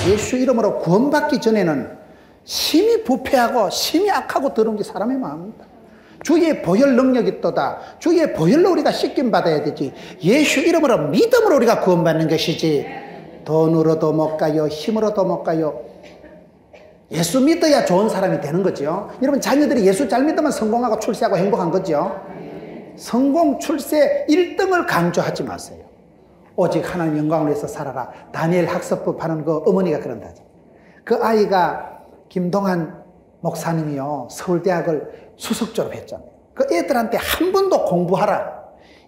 예수 이름으로 구원받기 전에는 심히 부패하고 심히 악하고 더러운 게 사람의 마음입니다. 주의 보혈 능력이 있도다. 주의 보혈로 우리가 씻김 받아야 되지. 예수 이름으로 믿음으로 우리가 구원받는 것이지 돈으로도 못 가요, 힘으로도 못 가요. 예수 믿어야 좋은 사람이 되는 거죠. 여러분, 자녀들이 예수 잘 믿으면 성공하고 출세하고 행복한 거죠. 성공, 출세 1등을 강조하지 마세요. 오직 하나님 영광을 위해서 살아라. 다니엘 학습법 하는 그 어머니가 그런다죠. 그 아이가 김동한 목사님이요, 서울대학을 수석 졸업했잖아요. 그 애들한테 한 번도 공부하라,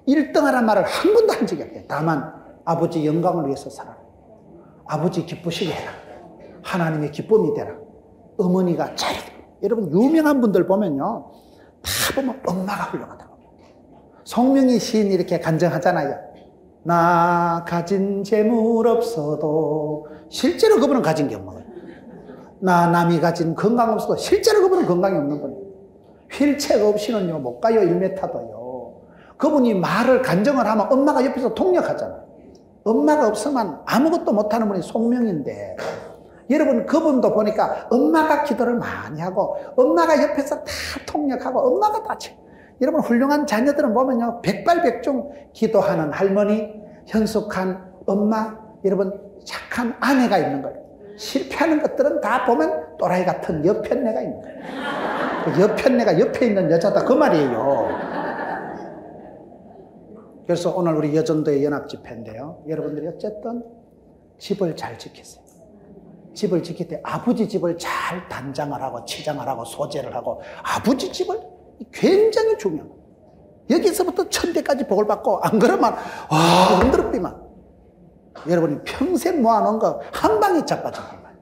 1등 하란 말을 한 번도 한 적이 없대요. 다만 아버지 영광을 위해서 살아라. 아버지 기쁘시게 해라. 하나님의 기쁨이 되라. 어머니가 잘, 여러분 유명한 분들 보면요, 다 보면 엄마가 훌륭하다고. 송명희 시인이 이렇게 간증하잖아요. 나 가진 재물 없어도 실제로 그분은 가진 게 없는 거예요. 나 남이 가진 건강 없어도 실제로 그분은 건강이 없는 거예요. 휠체어 없이는요 못 가요. 1m도요. 그분이 말을 간증을 하면 엄마가 옆에서 통역하잖아요. 엄마가 없으면 아무것도 못하는 분이 송명인데, 여러분 그분도 보니까 엄마가 기도를 많이 하고 엄마가 옆에서 다 통역하고 엄마가 다 여러분 훌륭한 자녀들은 보면요 백발백중 기도하는 할머니, 현숙한 엄마, 여러분 착한 아내가 있는 거예요. 실패하는 것들은 다 보면 또라이 같은 여편네가 있는 거예요. 그 여편네가 옆에 있는 여자다 그 말이에요. 그래서 오늘 우리 여전도의 연합집회인데요, 여러분들이 어쨌든 집을 잘 지키세요. 집을 지킬 때 아버지 집을 잘 단장을 하고 치장을 하고 소재를 하고, 아버지 집을 굉장히 중요합니다. 여기서부터 천대까지 복을 받고, 안 그러면 흔들었디만 여러분이 평생 모아놓은 거 한 방에 자빠져 버려요.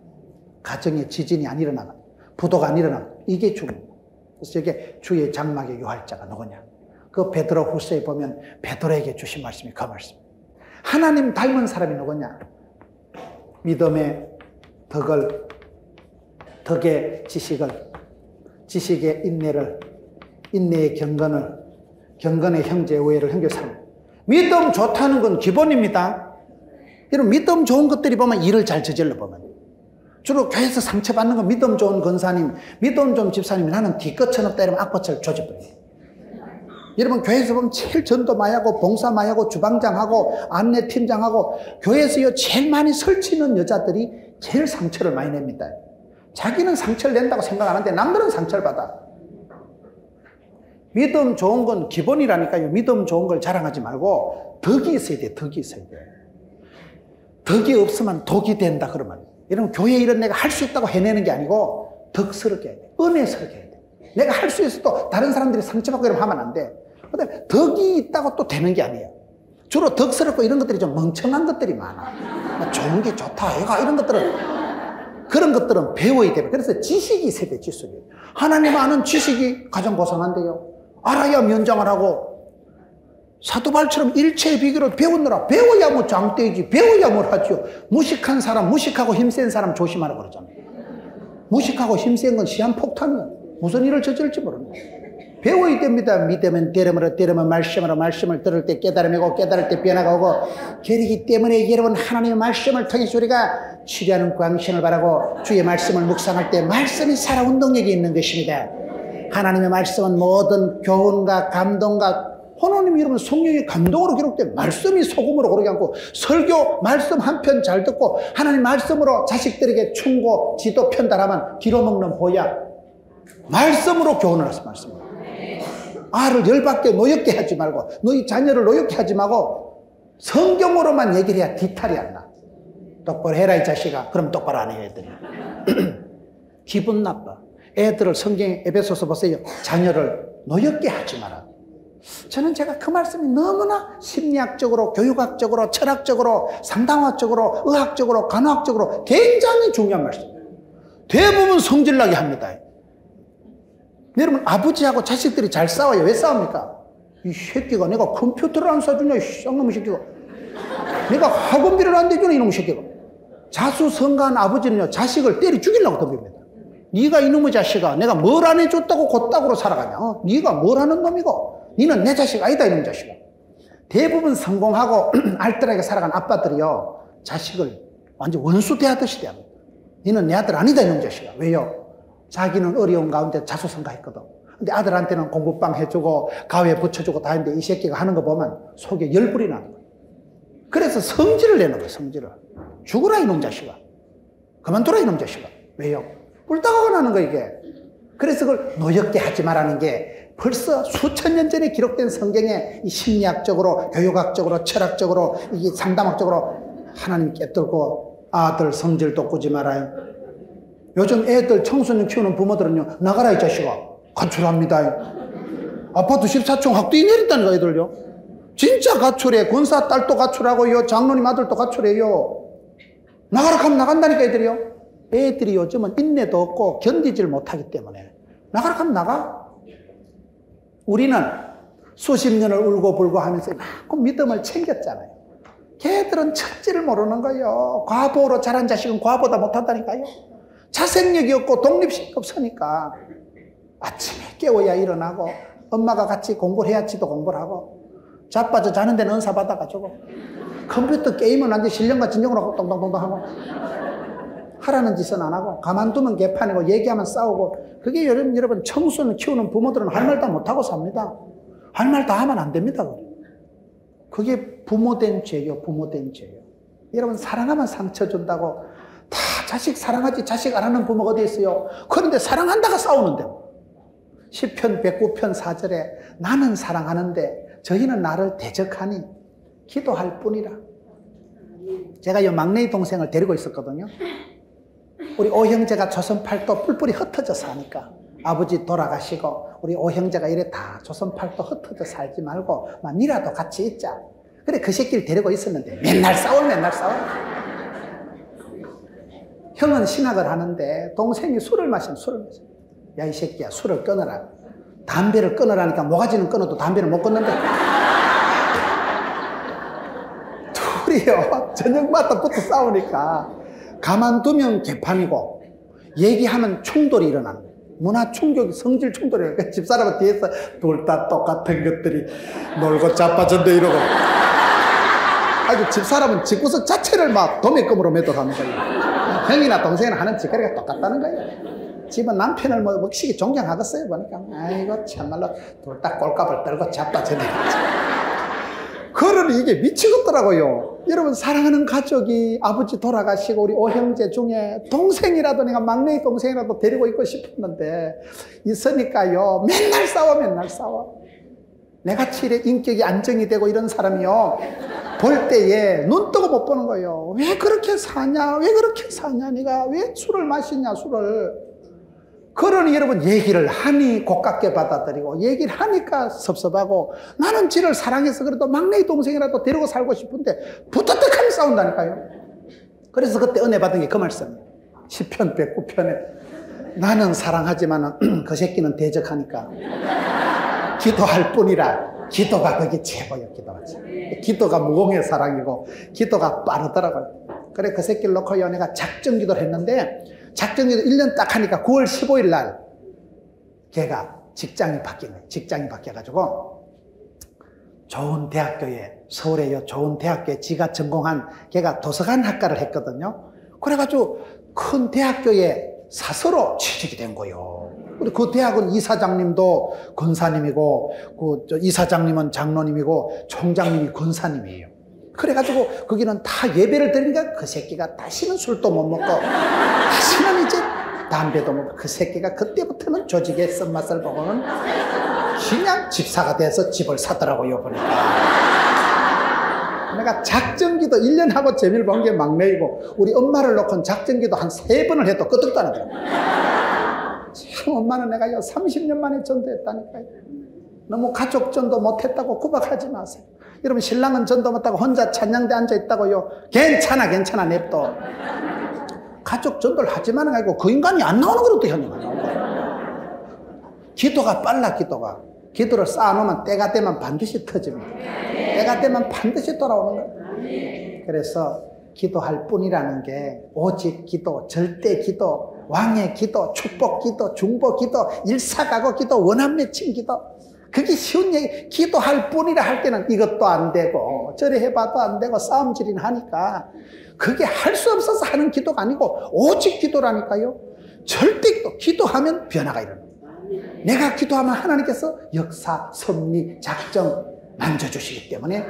가정에 지진이 안 일어나고 부도가 안 일어나고, 이게 중요합니다. 그래서 이게 주의 장막의 유할자가 누구냐, 그 베드로 후서에 보면 베드로에게 주신 말씀이 그 말씀. 하나님 닮은 사람이 누구냐, 믿음의 덕을, 덕의 지식을, 지식의 인내를, 인내의 경건을, 경건의 형제 우애를, 형제 사랑. 믿음 좋다는 건 기본입니다. 여러분 믿음 좋은 것들이 보면 일을 잘 저질러 보면 주로 교회에서 상처받는 건 믿음 좋은 권사님, 믿음 좋은 집사님이 나는 뒤끝은 없다 이러면 악보처럼 조져버려요. 여러분 교회에서 보면 제일 전도 많이 하고 봉사 많이 하고 주방장하고 안내팀장하고 교회에서 제일 많이 설치는 여자들이 제일 상처를 많이 냅니다. 자기는 상처를 낸다고 생각하는데 남들은 상처를 받아. 믿음 좋은 건 기본이라니까요. 믿음 좋은 걸 자랑하지 말고 덕이 있어야 돼. 덕이 있어야 돼. 덕이 없으면 독이 된다 그러면, 여러분 교회 일은 내가 할 수 있다고 해내는 게 아니고 덕스럽게 해야 돼. 은혜스럽게 해야 돼. 내가 할 수 있어도 다른 사람들이 상처받고 이러면 하면 안 돼. 근데 덕이 있다고 또 되는 게 아니에요. 주로 덕스럽고 이런 것들이 좀 멍청한 것들이 많아. 좋은 게 좋다 얘가 이런 것들은, 그런 것들은 배워야 돼요. 그래서 지식이 있어야 돼. 지식이. 하나님 아는 지식이 가장 고상한데요, 알아야 면장을 하고 사도발처럼 일체의 비결을 배우느라, 배워야 뭐 장대이지, 배워야 뭘 하죠. 무식한 사람, 무식하고 힘센 사람 조심하라고 그러잖아요. 무식하고 힘센 건 시한폭탄이에요. 무슨 일을 저질지 모릅니다. 배워야 됩니다. 믿으면 때려으로, 때려면 말씀으로, 말씀을 들을 때 깨달음이고, 깨달을 때 변화가 오고, 그렇기 때문에 여러분 하나님의 말씀을 통해서 우리가 치료하는 광신을 바라고 주의 말씀을 묵상할 때 말씀이 살아 운동력이 있는 것입니다. 하나님의 말씀은 모든 교훈과 감동과, 하나님이 여러분 성령의 감동으로 기록된 말씀이 소금으로 고르게 않고, 설교 말씀 한 편 잘 듣고 하나님 말씀으로 자식들에게 충고 지도 편달하면 기로먹는 보약, 말씀으로 교훈을 하세요. 말씀으로. 아를 열받게 노엽게 하지 말고, 너희 자녀를 노엽게 하지 말고 성경으로만 얘기를 해야 뒤탈이 안 나. 똑바로 해라 이 자식아. 그럼 똑바로 안 해요 애들이. 기분 나빠. 애들을 성경에 에베소서 보세요. 자녀를 노엽게 하지 마라. 저는 제가 그 말씀이 너무나 심리학적으로, 교육학적으로, 철학적으로, 상담학적으로, 의학적으로, 간호학적으로 굉장히 중요한 말씀이에요. 대부분 성질나게 합니다. 여러분 아버지하고 자식들이 잘 싸워요. 왜 싸웁니까? 이 새끼가 내가 컴퓨터를 안 사주냐, 이 쌍놈의 새끼가. 내가 학원비를 안 대주냐, 이놈의 새끼가. 자수성가한 아버지는요, 자식을 때려 죽이려고 덤빕니다. 네가 이놈의 자식아, 내가 뭘 안 해줬다고 곧다구로 살아가냐. 네가 뭘 하는 놈이고, 너는 내 자식 아니다, 이놈의 자식아. 대부분 성공하고 알뜰하게 살아간 아빠들이요, 자식을 완전 원수 대하듯이 대합니다. 너는 내 아들 아니다 이놈 자식아. 왜요? 자기는 어려운 가운데 자수성가했거든. 근데 아들한테는 공부방 해주고 가위에 붙여주고 다 했는데 이 새끼가 하는 거 보면 속에 열불이 나는 거예요. 그래서 성질을 내는 거예요. 성질을. 죽으라 이놈 자식아. 그만둬라 이놈 자식아. 왜요? 꿀따가가 나는 거예요 이게. 그래서 그걸 노엽게 하지 말라는 게 벌써 수천 년 전에 기록된 성경에 이 심리학적으로 교육학적으로 철학적으로 이게 상담학적으로 하나님 깨뚫고 아들 성질 돋구지 말아요. 요즘 애들 청소년 키우는 부모들은요, 나가라 이 자식아. 가출합니다. 아파트 14층 학도이 내린다니까 애들요. 진짜 가출해. 권사 딸도 가출하고요. 장로님 아들도 가출해요. 나가라 하면 나간다니까 애들이요. 애들이 요즘은 인내도 없고 견디질 못하기 때문에 나가라 하면 나가. 우리는 수십 년을 울고불고 하면서 막 믿음을 챙겼잖아요. 걔들은 천지를 모르는 거예요. 과보로 자란 자식은 과보다 못한다니까요. 자생력이 없고 독립심이 없으니까 아침에 깨워야 일어나고 엄마가 같이 공부를 해야지도 공부를 하고 자빠져 자는 데는 은사 받아가지고 컴퓨터 게임은 완전 신령과 진정으로 하고 동동동동 하고 하라는 짓은 안 하고 가만두면 개판이고 얘기하면 싸우고 그게 여러분 청소년 키우는 부모들은 할 말 다 못하고 삽니다. 할 말 다 하면 안 됩니다. 그게 부모된 죄요. 부모된 죄요. 여러분 사랑하면 상처 준다고 다 자식 사랑하지 자식 안 하는 부모가 어디 있어요. 그런데 사랑한다가 싸우는데 시편 109편 4절에 나는 사랑하는데 저희는 나를 대적하니 기도할 뿐이라. 제가 이 막내 동생을 데리고 있었거든요. 우리 오형제가 조선팔도 뿔뿔이 흩어져 사니까 아버지 돌아가시고 우리 오형제가 이래 다 조선팔도 흩어져 살지 말고 니라도 같이 있자. 그래 그 새끼를 데리고 있었는데 맨날 싸워. 형은 신학을 하는데 동생이 술을 마셔. 야 이 새끼야 술을 끊어라. 담배를 끊으라니까 모가지는 끊어도 담배는 못 끊는데 둘이요 저녁마다 붙어 싸우니까 가만두면 개판이고 얘기하면 충돌이 일어나는 거예요. 문화 충격이 성질 충돌이 일어나니까 그러니까 집사람은 뒤에서 둘 다 똑같은 것들이 놀고 자빠졌네 이러고 아이고 집사람은 집구석 자체를 막 도매금으로 매도하는 거예요. 형이나 동생이나 하는 짓거리가 똑같다는 거예요. 집은 남편을 뭐 먹시기 존경하겠어요 보니까. 아이고 참말로 둘 다 꼴값을 떨고 자빠졌네. 그러니 이게 미치겠더라고요. 여러분 사랑하는 가족이 아버지 돌아가시고 우리 오형제 중에 동생이라도 내가 막내 동생이라도 데리고 있고 싶었는데 있으니까요 맨날 싸워. 내같이 이래 인격이 안정이 되고 이런 사람이요 볼 때에 눈 뜨고 못 보는 거예요. 왜 그렇게 사냐 네가 왜 술을 마시냐 술을. 그러니 여러분 얘기를 하니 고깝게 받아들이고 얘기를 하니까 섭섭하고 나는 지를 사랑해서 그래도 막내 동생이라도 데리고 살고 싶은데 부탁하면 싸운다니까요. 그래서 그때 은혜 받은 게 그 말씀이에요. 시편 109편에 나는 사랑하지만 그 새끼는 대적하니까 기도할 뿐이라. 기도가 그게 최고예요. 기도가 무공의 사랑이고 기도가 빠르더라고요. 그래 그 새끼를 놓고 내가 작정기도를 했는데 작정기도 1년 딱 하니까 9월 15일 날 걔가 직장이 바뀐 거예요. 직장이 바뀌어가지고 좋은 대학교에 서울에 좋은 대학교에 지가 전공한 걔가 도서관 학과를 했거든요. 그래가지고 큰 대학교에 사서로 취직이 된 거예요. 그 대학은 이사장님도 권사님이고 그 이사장님은 장로님이고 총장님이 권사님이에요. 그래가지고 거기는 다 예배를 드리니까 그 새끼가 다시는 술도 못 먹고 다시는 이제 담배도 먹고 그 새끼가 그때부터는 조직의 쓴맛을 보고는 그냥 집사가 돼서 집을 사더라고요 보니까. 내가 작정기도 1년 하고 재미를 본 게 막내이고 우리 엄마를 놓고는 작정기도 한 3번을 해도 끄떡도 거예요. 참 엄마는 내가 30년 만에 전도했다니까요. 너무 가족 전도 못했다고 구박하지 마세요. 여러분 신랑은 전도 못하고 혼자 찬양대 앉아있다고요. 괜찮아 냅둬. 가족 전도를 하지만은 아니고 그 인간이 안 나오는 것도 현역 안 나오는 거예요. 기도가 빨라. 기도를 쌓아놓으면 때가 되면 반드시 터집니다. 때가 되면 반드시 돌아오는 거예요. 그래서 기도할 뿐이라는 게 오직 기도, 절대 기도, 왕의 기도, 축복 기도, 중보 기도, 일사가고 기도, 원한 맺힌 기도 그게 쉬운 얘기. 기도할 뿐이라 할 때는 이것도 안 되고 저래 해봐도 안 되고 싸움질이나 하니까 그게 할 수 없어서 하는 기도가 아니고 오직 기도라니까요. 절대 기도하면 변화가 일어나요. 내가 기도하면 하나님께서 역사, 섭리, 작정 만져주시기 때문에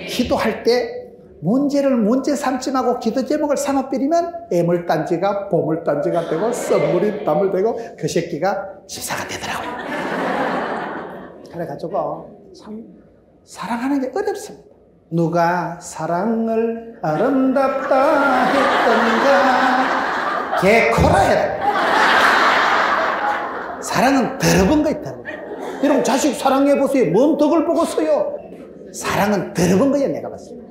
기도할 때 문제를 문제 삼지 말고 기도 제목을 삼아버리면 애물단지가 보물단지가 되고 썸물이 담을 되고 그 새끼가 집사가 되더라고요. 그래가지고 참 사랑하는 게 어렵습니다. 누가 사랑을 아름답다 했던가 개코라 해라. 사랑은 더러운 거 있다. 여러분 자식 사랑해보세요. 뭔 덕을 보고서요. 사랑은 더러운 거예요. 내가 봤을 때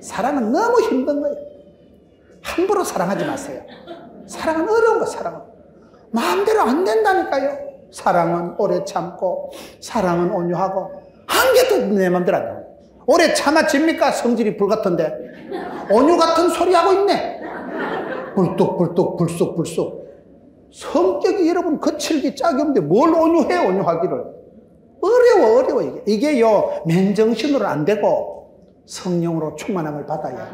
사랑은 너무 힘든 거예요. 함부로 사랑하지 마세요. 사랑은 어려운 거. 사랑은 마음대로 안 된다니까요. 사랑은 오래 참고 사랑은 온유하고 한 개도 내 마음대로 안 돼요. 오래 참아집니까? 성질이 불같은데 온유 같은 소리 하고 있네. 불뚝불뚝 불쑥불쑥. 성격이 여러분 거칠기 짝이 없는데 뭘 온유해. 온유하기를 어려워 이게요 맨정신으로 안 되고 성령으로 충만함을 받아야.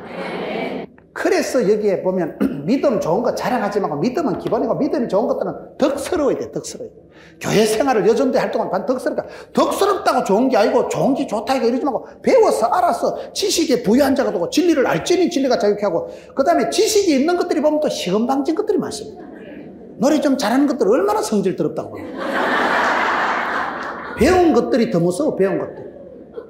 그래서 여기에 보면 믿음 좋은 거 자랑하지 말고 믿음은 기본이고 믿음이 좋은 것들은 덕스러워야 돼. 덕스러워야 돼. 교회 생활을 요즘대 할 동안 반 덕스럽다. 덕스럽다고 좋은 게 아니고 좋은 게 좋다 이거 이러지 말고 배워서 알아서 지식에 부유한 자가 되고 진리를 알지니 진리가 자유케 하고 그 다음에 지식이 있는 것들이 보면 또 시건방진 것들이 많습니다. 노래 좀 잘하는 것들 얼마나 성질 더럽다고 봐요. 배운 것들이 더 무서워. 배운 것들.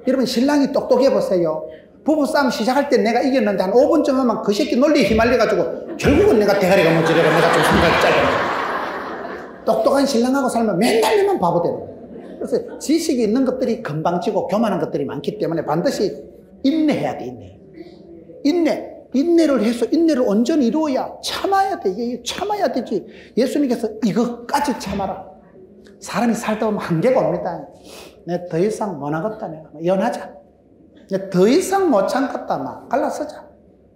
여러분 신랑이 똑똑해 보세요. 부부싸움 시작할 때 내가 이겼는데 한 5분쯤 하면 그 새끼 논리에 휘말려가지고 결국은 내가 대가리가 무지려고 내가 좀 생각이 짧아. 똑똑한 신랑하고 살면 맨날 바보 되는 거예요. 그래서 지식이 있는 것들이 금방지고 교만한 것들이 많기 때문에 반드시 인내해야 돼. 인내를 해서 인내를 온전히 이루어야 참아야 돼. 이게 참아야 되지. 예수님께서 이것까지 참아라. 사람이 살다 보면 한계가 옵니다. 내가 더 이상 못 하겠다. 내가 이혼하자. 내가 더 이상 못 참겠다. 막 갈라서자.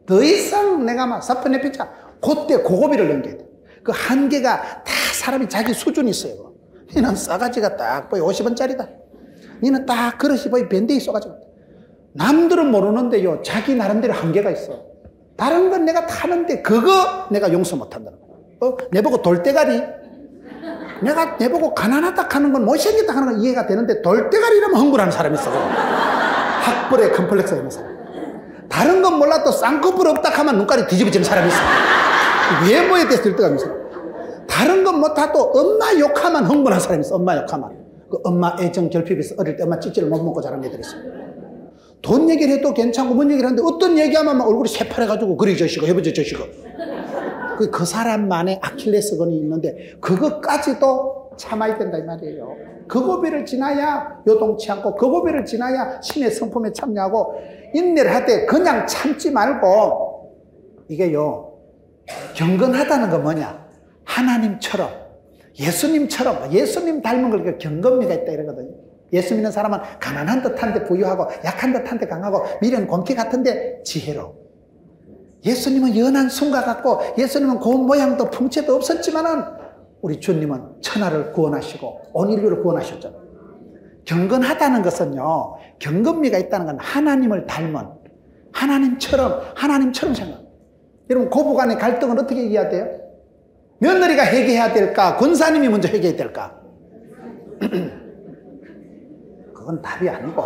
더 이상 내가 막 사표 내피자. 그때 고고비를 넘겨야 돼. 그 한계가 다 사람이 자기 수준이 있어요. 너는 싸가지가 딱 보여 50원짜리다. 너는 딱 그릇이 보여 밴댕이 쏘가지고. 남들은 모르는데요. 자기 나름대로 한계가 있어. 다른 건 내가 타는데 그거 내가 용서 못 한다는 거야. 내보고 돌대가리. 내보고 가난하다 하는 건 못생겼다 하는 건 이해가 되는데 돌대가리라면 흥분하는 사람이 있어. 학벌에 컴플렉스가 있는 사람. 다른 건 몰라도 쌍꺼풀 없다 하면 눈깔이 뒤집어지는 사람이 있어. 외모에 대해서 들떠가는 사람. 다른 건 못하도 엄마 욕하면 흥분하는 사람이 있어. 엄마 욕하면. 그 엄마 애정 결핍에서 어릴 때 엄마 찌찌를 못 먹고 자란 애들이 있어. 돈 얘기를 해도 괜찮고 뭔 얘기를 하는데 어떤 얘기하면 막 얼굴이 새파래가지고 그리 저시고 해보지 저시고. 그 사람만의 아킬레스건이 있는데 그것까지도 참아야 된다 이 말이에요. 그 고비를 지나야 요동치 않고 그 고비를 지나야 신의 성품에 참여하고 인내를 할 때 그냥 참지 말고 이게요 경건하다는 건 뭐냐 하나님처럼 예수님처럼 예수님 닮은 걸 경건미가 있다 이러거든요. 예수 믿는 사람은 가난한 듯한데 부유하고 약한 듯한데 강하고 미련 곰피 같은데 지혜로워. 예수님은 연한 순가 같고 예수님은 고운 모양도 풍채도 없었지만은 우리 주님은 천하를 구원하시고 온 인류를 구원하셨잖아요. 경건하다는 것은요 경건미가 있다는 건 하나님을 닮은 하나님처럼 생각. 여러분 고부간의 갈등은 어떻게 얘기해야 돼요? 며느리가 해결해야 될까? 권사님이 먼저 해결해야 될까? 그건 답이 아니고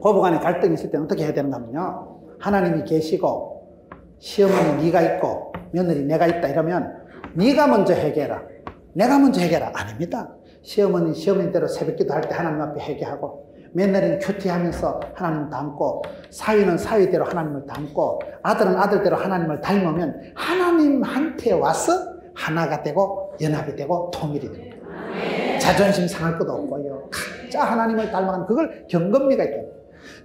고부간에 갈등이 있을 때는 어떻게 해야 되는가 하면요 하나님이 계시고 시어머니 네가 있고 며느리 내가 있다 이러면 네가 먼저 해결해라 내가 먼저 해결해라 아닙니다. 시어머니대로 새벽기도 할 때 하나님 앞에 회개하고 며느리는 큐티하면서 하나님 닮고 사위는 사위대로 하나님을 닮고 아들은 아들대로 하나님을 닮으면 하나님한테 와서 하나가 되고 연합이 되고 통일이 됩니다. 자존심 상할 것도 없고요. 각자 하나님을 닮아가는 그걸 경건미가 있다.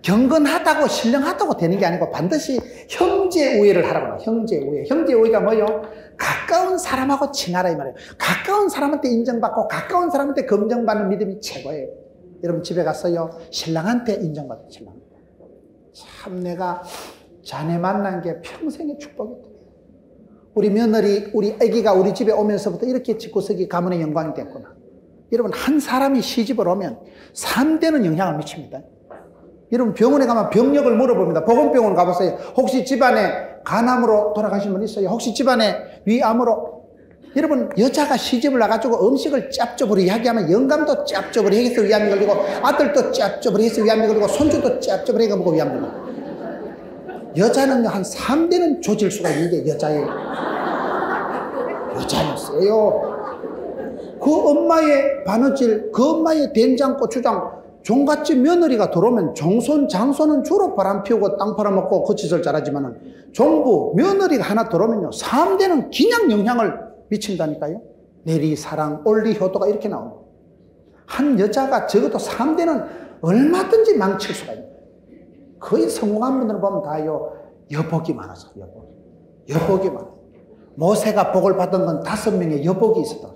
경건하다고 신령하다고 되는 게 아니고 반드시 형제 우애를 하라고 해요. 형제 우애. 형제 우애가 뭐예요? 가까운 사람하고 친하라 이 말이에요. 가까운 사람한테 인정받고 가까운 사람한테 검증받는 믿음이 최고예요. 여러분 집에 갔어요. 신랑한테 인정받아요. 신랑. 참 내가 자네 만난 게 평생의 축복이다. 우리 며느리, 우리 아기가 우리 집에 오면서부터 이렇게 집구석이 가문의 영광이 됐구나. 여러분, 한 사람이 시집을 오면 3대는 영향을 미칩니다. 여러분, 병원에 가면 병력을 물어봅니다. 보건병원 가보세요. 혹시 집안에 간암으로 돌아가신 분 있어요? 혹시 집안에 위암으로? 여러분, 여자가 시집을 나가지고 음식을 짭조부리 이야기하면 영감도 짭조부리 해서 위암이 걸리고, 아들도 짭조부리 해서 위암이 걸리고, 손주도 짭조부리 해서 먹고 위암이 걸리고. 여자는 한 3대는 조질 수가 있는 게 여자예요. 여자는 세요. 그 엄마의 바느질, 그 엄마의 된장, 고추장, 종갓집 며느리가 들어오면 종손, 장손은 주로 바람 피우고 땅 팔아먹고 그 짓을 잘하지만은 종부, 며느리가 하나 들어오면요, 3대는 그냥 영향을 미친다니까요. 내리, 사랑, 올리, 효도가 이렇게 나옵니다. 한 여자가 적어도 3대는 얼마든지 망칠 수가 있어요. 거의 성공한 분들을 보면 다요, 여복이 많아서, 여복이 많아요. 모세가 복을 받은 건 5명의 여복이 있었다.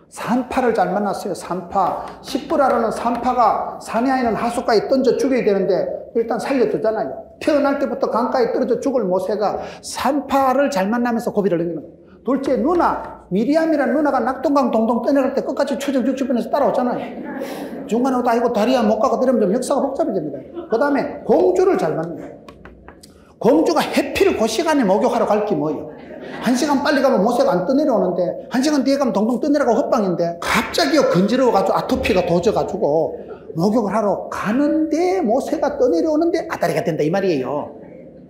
산파를 잘 만났어요. 산파. 10불하라는 산파가 산에 있는 하수가에 던져 죽여야 되는데 일단 살려주잖아요. 태어날 때부터 강가에 떨어져 죽을 모세가 산파를 잘 만나면서 고비를 넘기는 거예요. 둘째 누나, 미리암이라는 누나가 낙동강 동동 떠내려갈 때 끝까지 추적 60분에서 따라오잖아요. 중간에 오다 이거 다리야 못 가고 때리면 역사가 복잡해집니다. 그 다음에 공주를 잘 만나요. 공주가 해필 그 시간에 목욕하러 갈 게 뭐예요? 1시간 빨리 가면 모세가 안 떠내려오는데 1시간 뒤에 가면 동동 떠내려가고 헛방인데 갑자기요 건지러워가지고 아토피가 도져가지고 목욕을 하러 가는데 모세가 떠내려오는데 아다리가 된다 이 말이에요.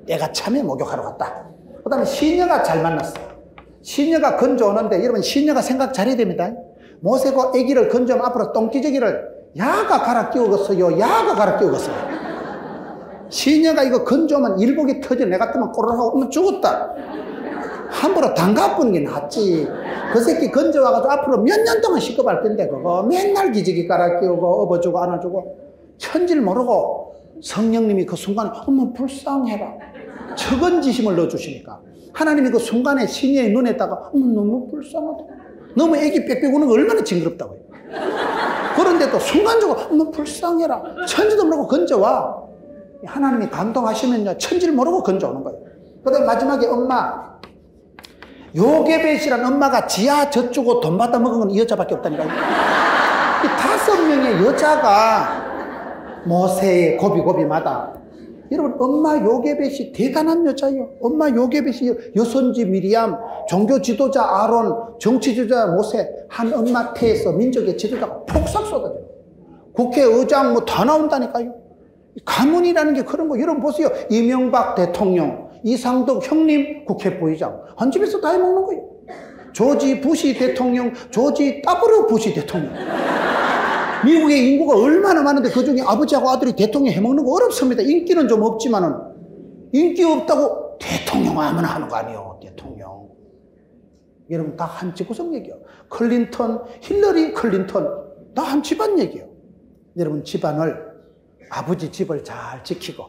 내가 참에 목욕하러 갔다. 그 다음에 시녀가 잘 만났어. 시녀가 건져오는데 여러분 시녀가 생각 잘해야 됩니다. 모세가 아기를 건져오면 앞으로 똥기저귀를 야가 갈아 끼우겠어요. 야가 갈아 끼우겠어요. 시녀가 이거 건져오면 일복이 터져. 내 같으면 꼬르르하고 엄마 죽었다. 함부로 담가보는 게 낫지. 그 새끼 건져와가지고 앞으로 몇 년 동안 시급할 텐데 그거 맨날 기저귀 갈아 끼우고 업어주고 안아주고 천지를 모르고 성령님이 그 순간에 엄마 불쌍해라 적은지심을 넣어주시니까 하나님이 그 순간에 시녀의 눈에다가 엄마 너무 불쌍하다. 너무 애기 빽빽 우는 거 얼마나 징그럽다고요. 그런데 또 순간적으로 엄마 불쌍해라 천지도 모르고 건져와. 하나님이 감동하시면요 천지를 모르고 건져오는 거예요. 그 다음에 마지막에 엄마 요게벳이란 엄마가 지하 젖주고 돈 받아 먹은 건 이 여자밖에 없다니까요. 이 5명의 여자가 모세의 고비고비마다 여러분 엄마 요게벳이 대단한 여자예요. 엄마 요게벳이 여선지 미리암, 종교 지도자 아론, 정치 지도자 모세 한 엄마 태에서 민족의 지도자가 폭삭 쏟아져요. 국회의장 뭐 다 나온다니까요. 가문이라는 게 그런 거. 여러분 보세요. 이명박 대통령 이상덕 형님 국회 부의장 한 집에서 다 해먹는 거예요. 조지 부시 대통령, 조지 W 부시 대통령. 미국의 인구가 얼마나 많은데 그중에 아버지하고 아들이 대통령 해먹는 거 어렵습니다. 인기는 좀 없지만은 인기 없다고 대통령 아무나 하는 거 아니에요. 대통령. 여러분 다 한 집구석 얘기예요. 클린턴, 힐러리 클린턴 다 한 집안 얘기예요. 여러분 집안을 아버지 집을 잘 지키고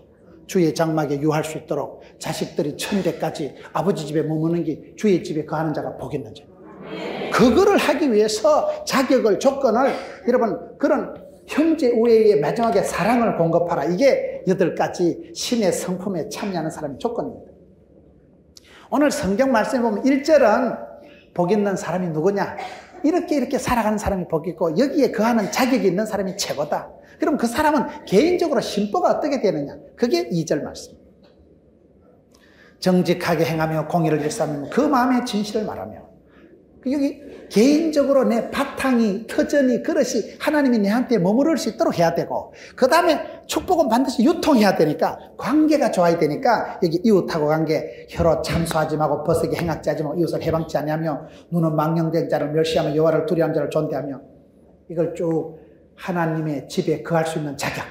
주의 장막에 유할 수 있도록 자식들이 1000대까지 아버지 집에 머무는 게 주의 집에 거하는 자가 복 있는 자. 그거를 하기 위해서 자격을 조건을 여러분 그런 형제 우애의 마지막에 사랑을 공급하라. 이게 8가지 신의 성품에 참여하는 사람의 조건입니다. 오늘 성경 말씀에 보면 1절은 복 있는 사람이 누구냐? 이렇게 살아가는 사람이 복 있고 여기에 거하는 자격이 있는 사람이 최고다. 그럼 그 사람은 개인적으로 심보가 어떻게 되느냐? 그게 2절 말씀. 정직하게 행하며 공의를 일삼으며 그 마음의 진실을 말하며 여기 개인적으로 내 바탕이 터전이 그릇이 하나님이 내한테 머무를 수 있도록 해야 되고 그 다음에 축복은 반드시 유통해야 되니까 관계가 좋아야 되니까 여기 이웃하고 관계 혀로 참소하지 말고 버석에 행악지 하지 말고 이웃을 해방치 아니하며 눈은 망령된 자를 멸시하며 여호와를 두려워하는 자를 존대하며 이걸 쭉 하나님의 집에 거할 수 있는 자격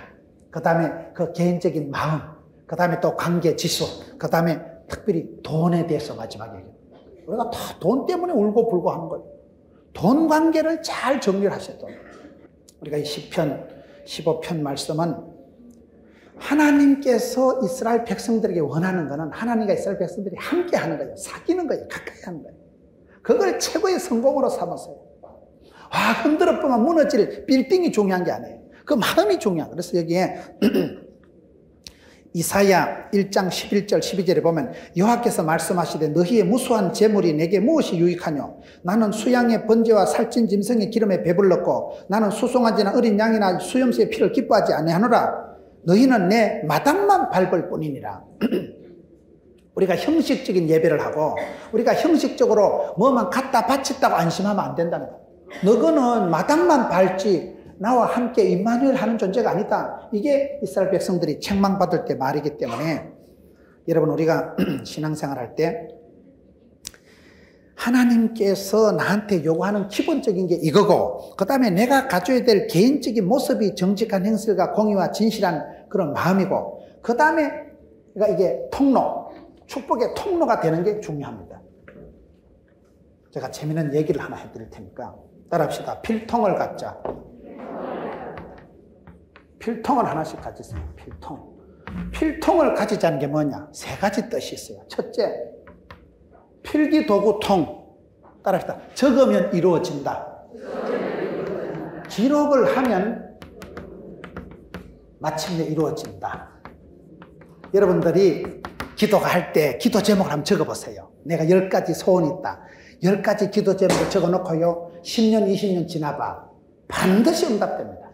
그 다음에 그 개인적인 마음 그 다음에 또 관계 지수 그 다음에 특별히 돈에 대해서 마지막에 우리가 다 돈 때문에 울고 불고 하는 거예요. 돈 관계를 잘 정리를 하셔야 돼요. 우리가 이 시편 15편 말씀은 하나님께서 이스라엘 백성들에게 원하는 것은 하나님과 이스라엘 백성들이 함께 하는 거예요. 사귀는 거예요. 가까이 하는 거예요. 그걸 최고의 성공으로 삼았어요. 흔들어 보면 무너질 빌딩이 중요한 게 아니에요. 그 마음이 중요한 거예요. 그래서 여기에 이사야 1장 11절 12절에 보면 여호와께서 말씀하시되 너희의 무수한 재물이 내게 무엇이 유익하뇨? 나는 수양의 번제와 살찐 짐승의 기름에 배불렀고 나는 수송아지나 어린 양이나 수염새의 피를 기뻐하지 아니하노라. 너희는 내 마당만 밟을 뿐이니라. 우리가 형식적인 예배를 하고 우리가 형식적으로 뭐만 갖다 바쳤다고 안심하면 안 된다는 거예요. 너희는 마당만 밟지 나와 함께 임마누엘 하는 존재가 아니다. 이게 이스라엘 백성들이 책망받을 때 말이기 때문에 여러분 우리가 신앙생활 할 때 하나님께서 나한테 요구하는 기본적인 게 이거고 그 다음에 내가 가져야 될 개인적인 모습이 정직한 행실과 공의와 진실한 그런 마음이고 그 다음에 이게 통로, 축복의 통로가 되는 게 중요합니다. 제가 재미있는 얘기를 하나 해드릴 테니까 따라합시다. 필통을 갖자. 필통을 하나씩 가지세요. 필통을 가지자는 게 뭐냐? 세 가지 뜻이 있어요. 첫째, 필기도구통. 따라합시다. 적으면 이루어진다. 기록을 하면 마침내 이루어진다. 여러분들이 기도가 할 때 기도 제목을 한번 적어보세요. 내가 10가지 소원이 있다. 10가지 기도 제목을 적어놓고요. 10년, 20년 지나봐. 반드시 응답됩니다.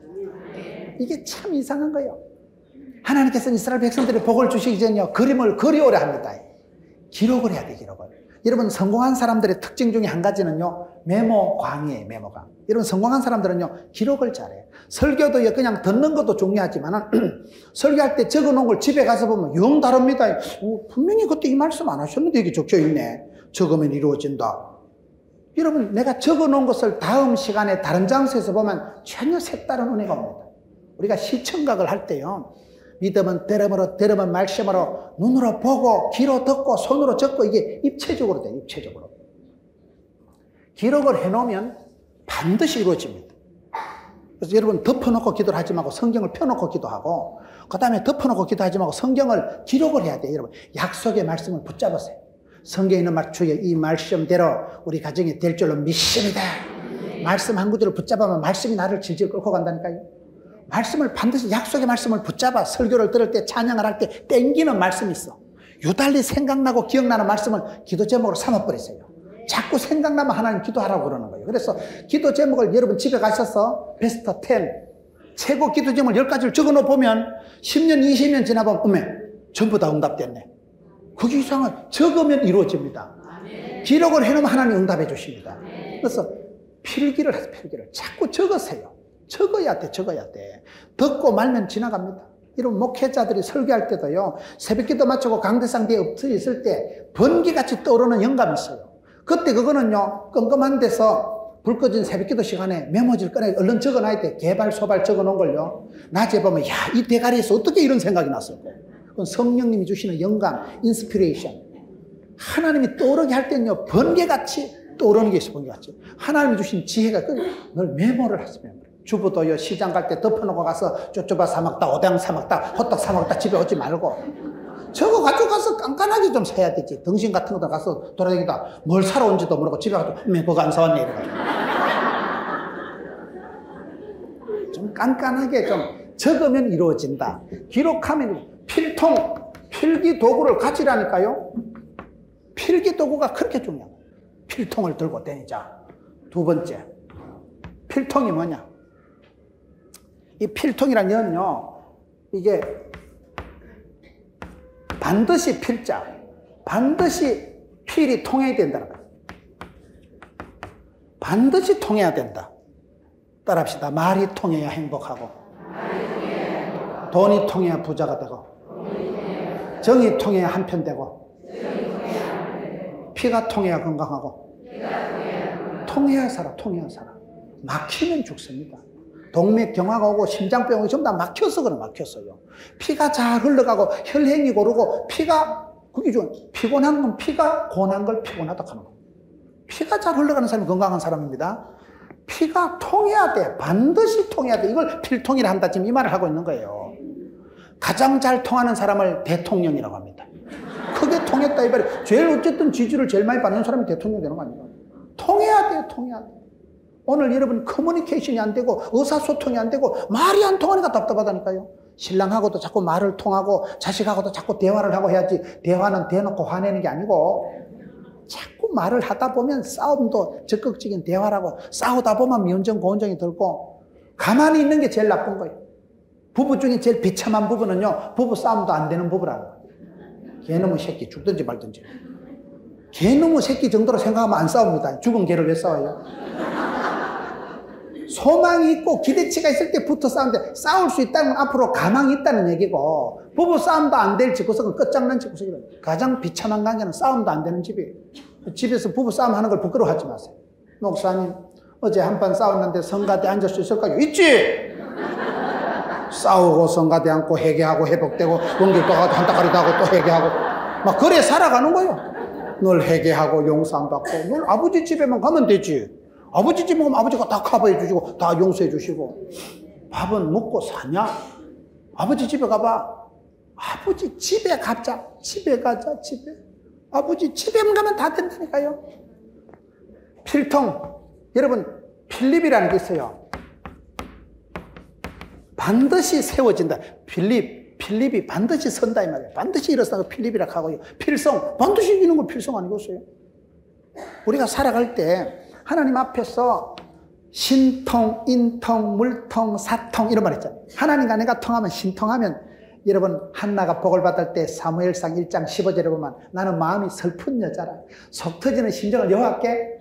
이게 참 이상한 거예요. 하나님께서는 이스라엘 백성들의 복을 주시기 전에 그림을 그리오래 합니다. 기록을 해야 돼, 기록을. 여러분, 성공한 사람들의 특징 중에 한 가지는요, 메모광이에요, 메모광. 여러분, 성공한 사람들은요, 기록을 잘해요. 설교도 그냥 듣는 것도 중요하지만, 설교할 때 적어 놓은 걸 집에 가서 보면 영 다릅니다. 분명히 그때 이 말씀 안 하셨는데 이게 적혀 있네. 적으면 이루어진다. 여러분, 내가 적어 놓은 것을 다음 시간에 다른 장소에서 보면 전혀 색다른 은혜가 옵니다. 우리가 시청각을 할 때요, 믿음은 들음으로, 들음은 말씀으로, 눈으로 보고, 귀로 듣고, 손으로 적고, 이게 입체적으로 돼요, 입체적으로. 기록을 해놓으면 반드시 이루어집니다. 그래서 여러분, 덮어놓고 기도를 하지 말고 성경을 펴놓고 기도하고, 그 다음에 덮어놓고 기도하지 말고 성경을 기록을 해야 돼요, 여러분. 약속의 말씀을 붙잡으세요. 성경에 있는 말, 주여 이 말씀대로 우리 가정이 될 줄로 믿습니다. 말씀 한 구절을 붙잡으면 말씀이 나를 질질 끌고 간다니까요. 말씀을 반드시 약속의 말씀을 붙잡아 설교를 들을 때 찬양을 할 때 땡기는 말씀이 있어. 유달리 생각나고 기억나는 말씀을 기도 제목으로 삼아버리세요. 자꾸 생각나면 하나님 기도하라고 그러는 거예요. 그래서 기도 제목을 여러분 집에 가셔서 베스트 10 최고 기도 제목 10가지를 적어놓고 보면 10년 20년 지나보면 어메 전부 다 응답됐네. 그게 이상한 적으면 이루어집니다. 기록을 해놓으면 하나님 응답해 주십니다. 그래서 필기를 하세요. 필기를 자꾸 적으세요. 적어야 돼, 적어야 돼. 듣고 말면 지나갑니다. 이런 목회자들이 설교할 때도요, 새벽기도 마치고 강대상 뒤에 엎드려 있을 때 번개같이 떠오르는 영감이 있어요. 그때 그거는요, 껌껌한 데서 불 꺼진 새벽기도 시간에 메모지를 꺼내 얼른 적어놔야 돼. 개발, 소발 적어놓은 걸요. 낮에 보면, 야, 이 대가리에서 어떻게 이런 생각이 났을까? 그건 성령님이 주시는 영감, 인스피레이션. 하나님이 떠오르게 할 때는요, 번개같이 떠오르는 게 있어, 번개같이. 하나님이 주신 지혜가 늘 메모를 하시면. 주부도요, 시장 갈 때 덮어놓고 가서 쪼쪼바 사먹다, 오뎅 사먹다, 호떡 사먹다 집에 오지 말고 저거 가지고 가서 깐깐하게 좀 사야 되지. 등심 같은 거 가서 돌아다니다 뭘 사러 온지도 모르고 집에 가서 그거 안 사왔네 이래가지고. 좀 깐깐하게 좀 적으면 이루어진다. 기록하면 필통, 필기 도구를 가지라니까요. 필기 도구가 그렇게 중요해요. 필통을 들고 다니자. 두 번째, 필통이 뭐냐? 이 필통이란 건요, 이게 반드시 필자, 반드시 필이 통해야 된다는 거예요. 반드시 통해야 된다. 따라합시다. 말이 통해야 행복하고, 돈이 통해야 부자가 되고, 정이 통해야 한편되고, 피가 통해야 건강하고, 통해야 살아, 통해야 살아. 막히면 죽습니다. 동맥경화가 오고 심장병이 전부 다 막혀서 그래, 막혔어요. 피가 잘 흘러가고 혈행이 고르고 피가, 그게 좀 피곤한 건 피가 고난 걸 피곤하다 하는 거예요. 피가 잘 흘러가는 사람이 건강한 사람입니다. 피가 통해야 돼. 반드시 통해야 돼. 이걸 필통이라 한다. 지금 이 말을 하고 있는 거예요. 가장 잘 통하는 사람을 대통령이라고 합니다. 크게 통했다 이 말이에요. 제일 어쨌든 지지를 제일 많이 받는 사람이 대통령이 되는 거 아니에요. 통해야 돼요, 통해야 돼. 오늘 여러분 커뮤니케이션이 안 되고 의사소통이 안 되고 말이 안 통하니까 답답하다니까요. 신랑하고도 자꾸 말을 통하고 자식하고도 자꾸 대화를 하고 해야지. 대화는 대놓고 화내는 게 아니고 자꾸 말을 하다 보면 싸움도 적극적인 대화라고, 싸우다 보면 미운정 고운정이 들고, 가만히 있는 게 제일 나쁜 거예요. 부부 중에 제일 비참한 부부는요, 부부 싸움도 안 되는 부부라는 거예요. 개놈의 새끼 죽든지 말든지. 개놈의 새끼 정도로 생각하면 안 싸웁니다. 죽은 개를 왜 싸워요? 소망이 있고 기대치가 있을 때부터 싸우는데, 싸울 수 있다는 건 앞으로 가망이 있다는 얘기고, 부부 싸움도 안 될 집구석은 끝장난 집구석이다. 가장 비참한 관계는 싸움도 안 되는 집이에요. 집에서 부부 싸움 하는 걸 부끄러워하지 마세요. 목사님, 어제 한판 싸웠는데 성가대 앉을 수 있을까요? 있지! 싸우고 성가대 앉고 회개하고 회복되고 원격도 가고 한따까리도 하고 또 회개하고 막 그래 살아가는 거예요. 늘 회개하고 용서 안 받고 늘 아버지 집에만 가면 되지. 아버지 집에 가면 아버지가 다 커버해 주시고 다 용서해 주시고. 밥은 먹고 사냐? 아버지 집에 가봐. 아버지 집에 가자. 집에 가자. 집에. 아버지 집에만 가면 다 된다니까요. 필통. 여러분 필립이라는 게 있어요. 반드시 세워진다. 필립이 반드시 선다 이 말이에요. 반드시 일어서고 필립이라고 하고요. 필성, 반드시 이기는 건 필성 아니겠어요? 우리가 살아갈 때 하나님 앞에서 신통, 인통, 물통, 사통 이런 말 있잖아요. 하나님과 내가 통하면, 신통하면, 여러분 한나가 복을 받을 때 사무엘상 1장 15절에 보면 나는 마음이 슬픈 여자라. 속 터지는 심정을 여호와께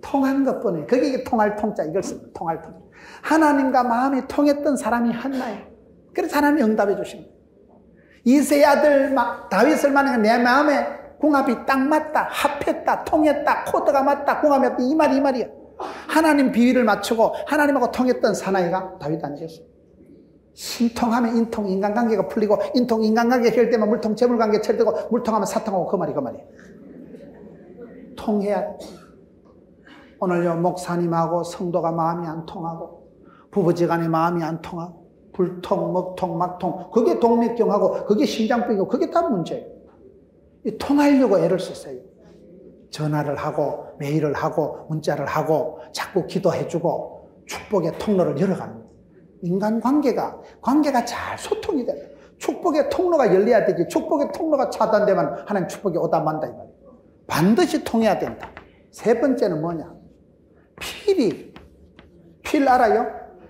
통한 것뿐이에요. 거기에 통할 통자 이걸 씁니다. 통할 통자. 하나님과 마음이 통했던 사람이 한나예요. 그래서 하나님이 응답해 주십니다. 이세의 아들 다윗을 만나면 내 마음에 궁합이 딱 맞다, 합했다, 통했다, 코드가 맞다, 궁합이 맞다, 이 말이야. 하나님 비위를 맞추고 하나님하고 통했던 사나이가 다윗 아니겠어요? 신통하면 인통, 인간관계가 풀리고, 인통, 인간관계 해결되면 물통, 재물관계 해결되고, 물통하면 사통하고 그 말이에요. 통해야 돼. 오늘요 목사님하고 성도가 마음이 안 통하고 부부지간에 마음이 안 통하고 불통, 먹통, 막통 그게 동맥경하고 그게 심장병이고 그게 다 문제예요. 통하려고 애를 썼어요. 전화를 하고 메일을 하고 문자를 하고 자꾸 기도해주고 축복의 통로를 열어가는 거예요. 인간관계가 잘 소통이 돼요. 축복의 통로가 열려야 되지. 축복의 통로가 차단되면 하나님 축복이 오다 만다 이 말이에요. 반드시 통해야 된다. 세 번째는 뭐냐? 필 알아요?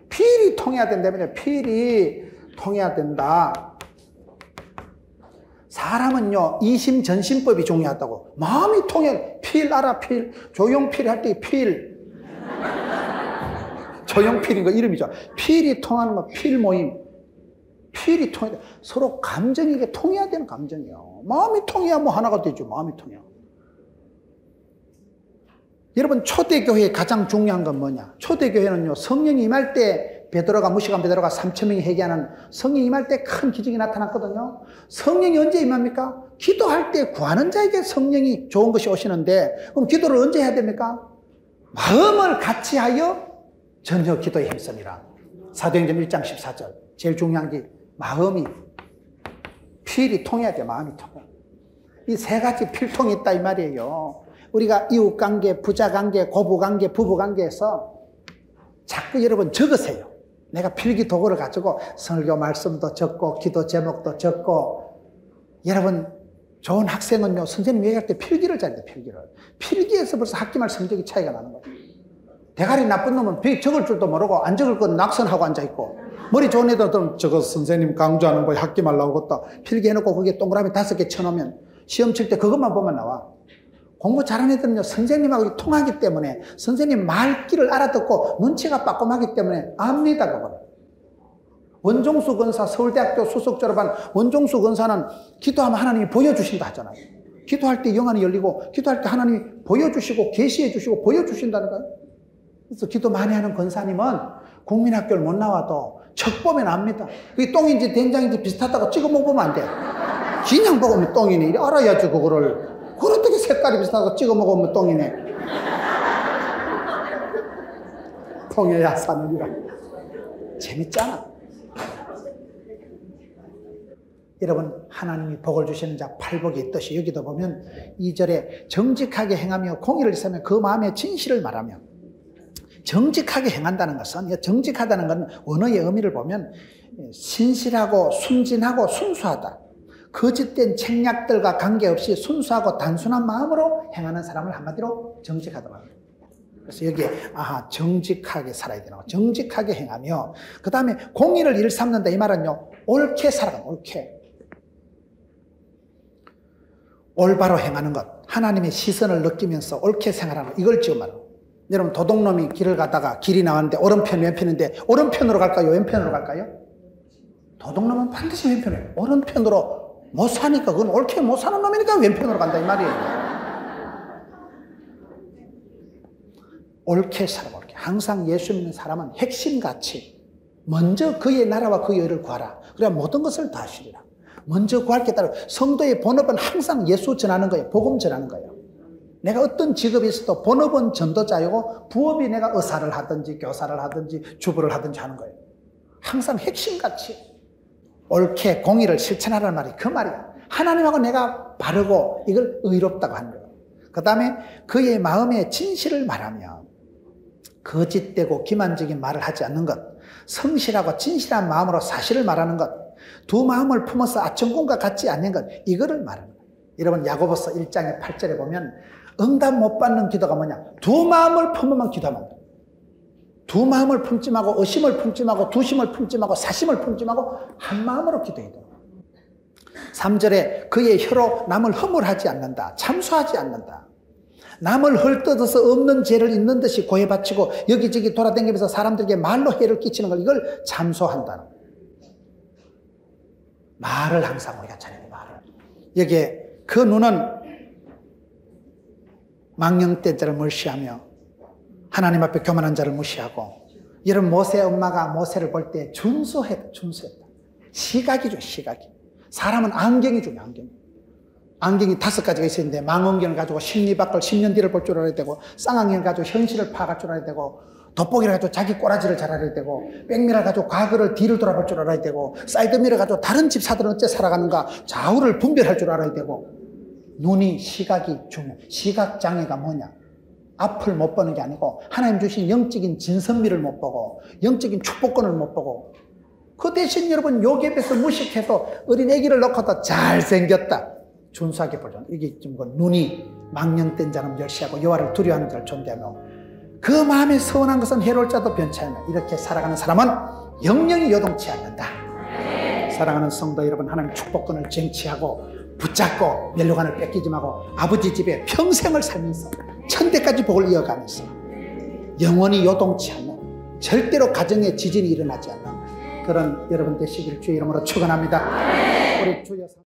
필이 통해야 된다면요. 필이 통해야 된다. 사람은요 이심전심법이 중요하다고. 마음이 통해. 필 알아? 필. 조용필 할 때 필. 조용필인 거 이름이죠. 필이 통하는 거 필 모임. 필이 통해야 돼. 서로 감정이 이게 통해야 되는 감정이에요. 마음이 통해야 뭐 하나가 되죠. 마음이 통해야. 여러분 초대교회의 가장 중요한 건 뭐냐? 초대교회는요 성령이 임할 때 베드로가 무식한 베드로가 3,000명이 회개하는 성령이 임할 때 큰 기적이 나타났거든요. 성령이 언제 임합니까? 기도할 때 구하는 자에게 성령이 좋은 것이 오시는데 그럼 기도를 언제 해야 됩니까? 마음을 같이 하여 전혀 기도에 힘씁니다. 사도행전 1장 14절 제일 중요한 게 마음이 필이 통해야 돼. 마음이 통해. 이 세 가지 필통이 있다 이 말이에요. 우리가 이웃관계, 부자관계, 고부관계, 부부관계에서 자꾸 여러분 적으세요. 내가 필기 도구를 가지고 설교 말씀도 적고 기도 제목도 적고. 여러분 좋은 학생은요 선생님 얘기할 때 필기를 잘 돼. 필기에서 벌써 학기말 성적이 차이가 나는 거예요. 대가리 나쁜 놈은 적을 줄도 모르고 안 적을 건 낙선하고 앉아있고, 머리 좋은 애들은 저거 선생님 강조하는 거에 학기말 나오겠다 필기해놓고 거기에 동그라미 5개 쳐놓으면 시험 칠 때 그것만 보면 나와. 공부 잘하는 애들은요 선생님하고 통하기 때문에 선생님 말귀를 알아듣고 눈치가 빠꼼하기 때문에 압니다. 그거는. 원종수 권사 서울대학교 수석 졸업한 원종수 권사는 기도하면 하나님이 보여주신다 하잖아요. 기도할 때 영안이 열리고 기도할 때 하나님이 보여주시고 계시해 주시고 보여주신다는 거예요. 그래서 기도 많이 하는 권사님은 국민학교를 못 나와도 척 보면 압니다. 그게 똥인지 된장인지 비슷하다고 찍어 먹으면 안 돼. 그냥 먹으면 똥이네. 이래 알아야지 그거를. 그걸 어떻게 색깔이 비슷하다고 찍어 먹으면 똥이네. 통해야 사느니라. 재밌잖아. 여러분 하나님이 복을 주시는 자 팔복이 있듯이 여기도 보면 2절에 정직하게 행하며 공의를 있으며 그 마음의 진실을 말하며 정직하게 행한다는 것은, 정직하다는 건 원어의 의미를 보면 신실하고 순진하고 순수하다. 거짓된 책략들과 관계없이 순수하고 단순한 마음으로 행하는 사람을 한마디로 정직하다고 합니다. 그래서 여기에 정직하게 살아야 되나, 정직하게 행하며, 그 다음에 공의를 일삼는다. 이 말은요, 옳게 살아가, 옳게. 올바로 행하는 것, 하나님의 시선을 느끼면서 옳게 생활하는 것, 이걸 지금 말합니다. 여러분, 도둑놈이 길을 가다가 길이 나왔는데 오른편 왼편인데 오른편으로 갈까요, 왼편으로 갈까요? 도둑놈은 반드시 왼편이에요. 오른편으로 못 사니까, 그건 옳게 못 사는 놈이니까 왼편으로 간다 이 말이에요. 옳게 살아가, 옳게. 항상 예수 믿는 사람은 핵심같이 먼저 그의 나라와 그의 의를 구하라. 그래야 모든 것을 다 하시리라. 먼저 구할 게 따라 성도의 본업은 항상 예수 전하는 거예요. 복음 전하는 거예요. 내가 어떤 직업이 있어도 본업은 전도자이고 부업이 내가 의사를 하든지 교사를 하든지 주부를 하든지 하는 거예요. 항상 핵심같이 옳게 공의를 실천하라는 말이 그 말이야. 하나님하고 내가 바르고 이걸 의롭다고 하는 거예요. 그 다음에 그의 마음에 진실을 말하며 거짓되고 기만적인 말을 하지 않는 것, 성실하고 진실한 마음으로 사실을 말하는 것, 두 마음을 품어서 아첨꾼과 같지 않는 것, 이거를 말하는 거예요. 여러분, 야고보서 1장의 8절에 보면 응답 못 받는 기도가 뭐냐? 두 마음을 품으면 기도하면 돼. 두 마음을 품지 말고 의심을 품지 말고 두심을 품지 말고 사심을 품지 말고 한 마음으로 기도해야 돼요. 3절에 그의 혀로 남을 허물하지 않는다. 참수하지 않는다. 남을 헐뜯어서 없는 죄를 있는 듯이 고해 바치고 여기저기 돌아다니면서 사람들에게 말로 해를 끼치는 걸, 이걸 참소한다는 거예요. 말을 항상 우리가 잘해야 돼, 말을. 여기에 그 눈은 망령된 자를 무시하며 하나님 앞에 교만한 자를 무시하고, 여러분, 모세 엄마가 모세를 볼 때 준수했다. 시각이죠, 시각이. 사람은 안경이 중요해요, 안경이. 안경이 5가지가 있었는데 망원경을 가지고 심리 밖을 10년 뒤를 볼 줄 알아야 되고, 쌍안경을 가지고 현실을 파악할 줄 알아야 되고, 돋보기를 가지고 자기 꼬라지를 잘 알아야 되고, 백미러를 가지고 과거를 뒤를 돌아볼 줄 알아야 되고, 사이드미러 가지고 다른 집사들은 어째 살아가는가 좌우를 분별할 줄 알아야 되고, 눈이, 시각이 중요해요. 시각장애가 뭐냐? 앞을 못 보는 게 아니고 하나님 주신 영적인 진선미를 못 보고 영적인 축복권을 못 보고, 그 대신 여러분 요괴에서 무식해서 어린 애기를 놓고도 잘생겼다 준수하게 보죠. 이게 좀 눈이 망령된 자는 멸시하고 여호와를 두려워하는 자를 존대하며 그 마음에 서운한 것은 해로울 자도 변치 않는다. 이렇게 살아가는 사람은 영영이 요동치 않는다. 사랑하는 성도 여러분, 하나님 축복권을 쟁취하고 붙잡고 멸류관을 뺏기지 말고 아버지 집에 평생을 살면서 천대까지 복을 이어가면서 영원히 요동치 않는, 절대로 가정에 지진이 일어나지 않는 그런 여러분 되시기를 주의 이름으로 축원합니다. 우리 주여